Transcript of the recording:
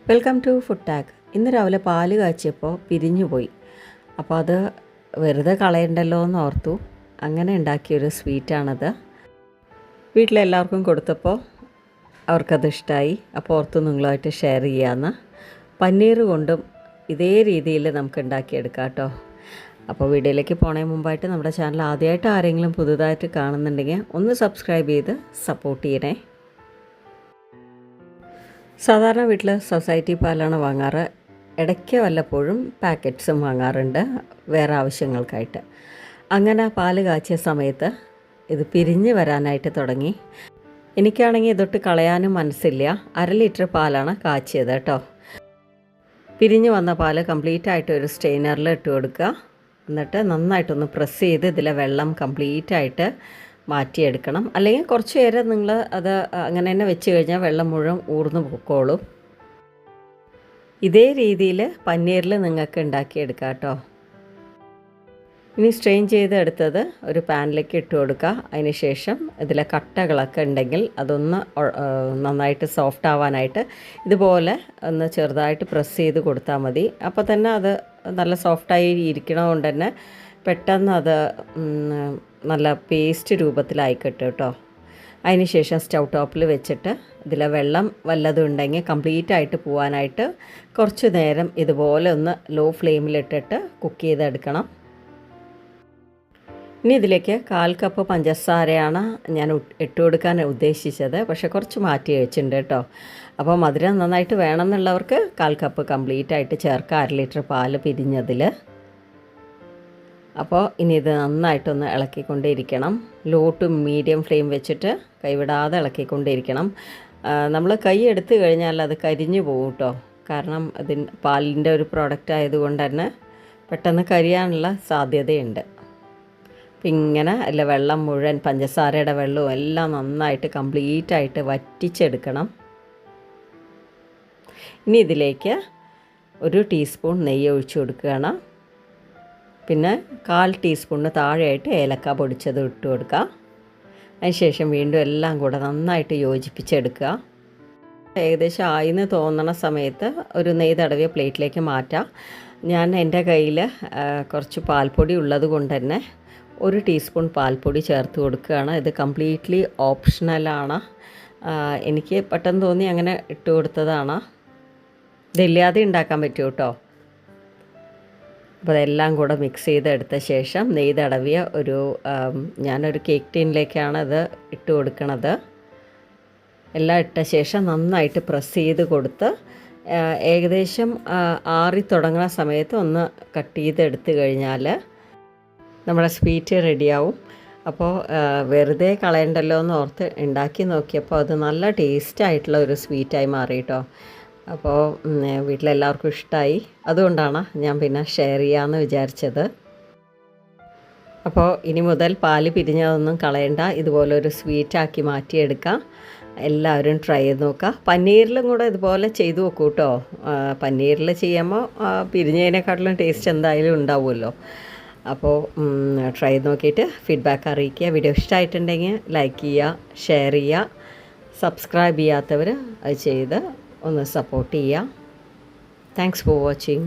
Welcome to food tag. ഇന്ന് രാവിലെ പാല് കാച്ചിയപ്പോൾ പിരിഞ്ഞു പോയി. അപ്പോൾ അത് വെറുതെ കളയണ്ടല്ലോ എന്ന് ഓർത്തു. അങ്ങനെ ഉണ്ടാക്കിയൊരു സ്വീറ്റാണത്. വീട്ടിലെല്ലാവർക്കും കൊടുത്തപ്പോൾ അവർക്കത് ഇഷ്ടമായി. അപ്പോൾ ഓർത്തു നിങ്ങളുമായിട്ട് ഷെയർ ചെയ്യാമെന്ന്. പനീർ കൊണ്ടും ഇതേ രീതിയിൽ നമുക്ക് ഉണ്ടാക്കിയെടുക്കാം കേട്ടോ. അപ്പോൾ വീഡിയോയിലേക്ക് പോണേ മുമ്പായിട്ട് നമ്മുടെ ചാനൽ ആദ്യമായിട്ട് ആരെങ്കിലും പുതുതായിട്ട് കാണുന്നുണ്ടെങ്കിൽ ഒന്ന് സബ്സ്ക്രൈബ് ചെയ്ത് സപ്പോർട്ട് ചെയ്യണേ. സാധാരണ വീട്ടിൽ സൊസൈറ്റി പാലാണ് വാങ്ങാറ്. ഇടയ്ക്ക് വല്ലപ്പോഴും പാക്കറ്റ്സും വാങ്ങാറുണ്ട് വേറെ ആവശ്യങ്ങൾക്കായിട്ട്. അങ്ങനെ പാല് കാച്ചിയ സമയത്ത് ഇത് പിരിഞ്ഞ് വരാനായിട്ട് തുടങ്ങി. എനിക്കാണെങ്കിൽ ഇതൊട്ട് കളയാനും മനസ്സില്ല. 1/2 ലിറ്റർ പാലാണ് കാച്ചിയത് കേട്ടോ. പിരിഞ്ഞ് വന്ന പാല് കംപ്ലീറ്റായിട്ട് ഒരു സ്ട്രെയിനറിൽ ഇട്ട് കൊടുക്കുക. എന്നിട്ട് നന്നായിട്ടൊന്ന് പ്രസ് ചെയ്ത് ഇതിലെ വെള്ളം കംപ്ലീറ്റായിട്ട് മാറ്റിയെടുക്കണം. അല്ലെങ്കിൽ കുറച്ച് നേരം നിങ്ങൾ അത് അങ്ങനെ തന്നെ വെച്ച് കഴിഞ്ഞാൽ വെള്ളം മുഴുവൻ ഊർന്നു പൊക്കോളും. ഇതേ രീതിയിൽ പനീറിൽ നിങ്ങൾക്ക് ഉണ്ടാക്കിയെടുക്കാം കേട്ടോ. ഇനി സ്ട്രെയിൻ ചെയ്തെടുത്തത് ഒരു പാനിലേക്ക് ഇട്ട് കൊടുക്കുക. അതിന് ശേഷം ഇതിലെ കട്ടകളൊക്കെ ഉണ്ടെങ്കിൽ അതൊന്ന് നന്നായിട്ട് സോഫ്റ്റ് ആവാനായിട്ട് ഇതുപോലെ ഒന്ന് ചെറുതായിട്ട് പ്രസ് ചെയ്ത് കൊടുത്താൽ മതി. അപ്പോൾ തന്നെ അത് നല്ല സോഫ്റ്റായി ഇരിക്കണതുകൊണ്ട് തന്നെ പെട്ടെന്ന് അത് നല്ല പേസ്റ്റ് രൂപത്തിലായി കിട്ടും കേട്ടോ. അതിന് ശേഷം സ്റ്റൗ ടോപ്പിൽ വെച്ചിട്ട് ഇതിലെ വെള്ളം വല്ലതും ഉണ്ടെങ്കിൽ കംപ്ലീറ്റ് ആയിട്ട് പോകാനായിട്ട് കുറച്ച് നേരം ഇതുപോലെ ഒന്ന് ലോ ഫ്ലെയിമിലിട്ടിട്ട് കുക്ക് ചെയ്തെടുക്കണം. ഇനി ഇതിലേക്ക് 1/4 കപ്പ് പഞ്ചസാരയാണ് ഞാൻ ഇട്ട് കൊടുക്കാൻ ഉദ്ദേശിച്ചത്. പക്ഷേ കുറച്ച് മാറ്റി വെച്ചിട്ടുണ്ട് കേട്ടോ. അപ്പോൾ മധുരം നന്നായിട്ട് വേണമെന്നുള്ളവർക്ക് 1/4 കപ്പ് കംപ്ലീറ്റ് ആയിട്ട് ചേർക്കുക. 1/2 ലിറ്റർ പാല് പിരിഞ്ഞതിൽ. അപ്പോൾ ഇനി ഇത് നന്നായിട്ടൊന്ന് ഇളക്കിക്കൊണ്ടേയിരിക്കണം. ലോ ടു മീഡിയം ഫ്ലെയിം വെച്ചിട്ട് കൈവിടാതെ ഇളക്കിക്കൊണ്ടേയിരിക്കണം. നമ്മൾ കൈ എടുത്തു കഴിഞ്ഞാൽ അത് കരിഞ്ഞു പോകും കേട്ടോ. കാരണം പാലിൻ്റെ ഒരു പ്രോഡക്റ്റ് ആയതുകൊണ്ട് തന്നെ പെട്ടെന്ന് കരിയാനുള്ള സാധ്യതയുണ്ട്. അപ്പം ഇങ്ങനെ അല്ല വെള്ളം മുഴുവൻ പഞ്ചസാരയുടെ വെള്ളവും എല്ലാം നന്നായിട്ട് കംപ്ലീറ്റായിട്ട് വറ്റിച്ചെടുക്കണം. ഇനി ഇതിലേക്ക് 1 ടീസ്പൂൺ നെയ്യ് ഒഴിച്ചു കൊടുക്കുകയാണ്. പിന്നെ 1/4 ടീസ്പൂണിന് താഴെയായിട്ട് ഏലക്ക പൊടിച്ചത് ഇട്ട് കൊടുക്കുക. അതിനുശേഷം വീണ്ടും എല്ലാം കൂടെ നന്നായിട്ട് യോജിപ്പിച്ചെടുക്കുക. ഏകദേശം ആയിന്ന് തോന്നണ സമയത്ത് ഒരു നെയ്യ് തടവിയ പ്ലേറ്റിലേക്ക് മാറ്റാം. ഞാൻ എൻ്റെ കയ്യിൽ കുറച്ച് പാൽപ്പൊടി ഉള്ളത് കൊണ്ട് തന്നെ 1 ടീസ്പൂൺ പാൽപ്പൊടി ചേർത്ത് കൊടുക്കുകയാണ്. ഇത് കംപ്ലീറ്റ്ലി ഓപ്ഷണലാണ്. എനിക്ക് പെട്ടെന്ന് തോന്നി അങ്ങനെ ഇട്ട് കൊടുത്തതാണ്. ഇതില്ലാതെ ഉണ്ടാക്കാൻ പറ്റും കേട്ടോ. അപ്പോൾ അതെല്ലാം കൂടെ മിക്സ് ചെയ്തെടുത്ത ശേഷം നെയ്യ് തടവിയ ഞാനൊരു കേക്ക് ടീനിലേക്കാണ് ഇത് ഇട്ട് കൊടുക്കണത്. എല്ലാം ഇട്ട ശേഷം നന്നായിട്ട് പ്രസ് ചെയ്ത് കൊടുത്ത് ഏകദേശം ആറി തുടങ്ങുന്ന സമയത്ത് ഒന്ന് കട്ട് ചെയ്തെടുത്ത് കഴിഞ്ഞാൽ നമ്മുടെ സ്വീറ്റ് റെഡിയാവും. അപ്പോൾ വെറുതെ കളയണ്ടല്ലോ എന്ന് ഓർത്ത് ഉണ്ടാക്കി നോക്കിയപ്പോൾ അത് നല്ല ടേസ്റ്റായിട്ടുള്ള ഒരു സ്വീറ്റായി മാറി കേട്ടോ. അപ്പോൾ വീട്ടിലെല്ലാവർക്കും ഇഷ്ടമായി. അതുകൊണ്ടാണ് ഞാൻ പിന്നെ ഷെയർ ചെയ്യാമെന്ന് വിചാരിച്ചത്. അപ്പോൾ ഇനി മുതൽ പാല് പിരിഞ്ഞതൊന്നും കളയണ്ട. ഇതുപോലൊരു സ്വീറ്റാക്കി മാറ്റിയെടുക്കാം. എല്ലാവരും ട്രൈ ചെയ്ത് നോക്കുക. പനീറിലും കൂടെ ഇതുപോലെ ചെയ്ത് നോക്കൂ കേട്ടോ. പനീറിൽ ചെയ്യുമ്പോൾ പിരിഞ്ഞതിനെക്കാട്ടിലും ടേസ്റ്റ് എന്തായാലും ഉണ്ടാവുമല്ലോ. അപ്പോൾ ട്രൈ ചെയ്ത് നോക്കിയിട്ട് ഫീഡ്ബാക്ക് അറിയിക്കുക. വീഡിയോ ഇഷ്ടമായിട്ടുണ്ടെങ്കിൽ ലൈക്ക് ചെയ്യുക, ഷെയർ ചെയ്യുക. സബ്സ്ക്രൈബ് ചെയ്യാത്തവർ അത് ചെയ്ത് ഒന്ന് സപ്പോർട്ട് ചെയ്യുക. Thanks for watching.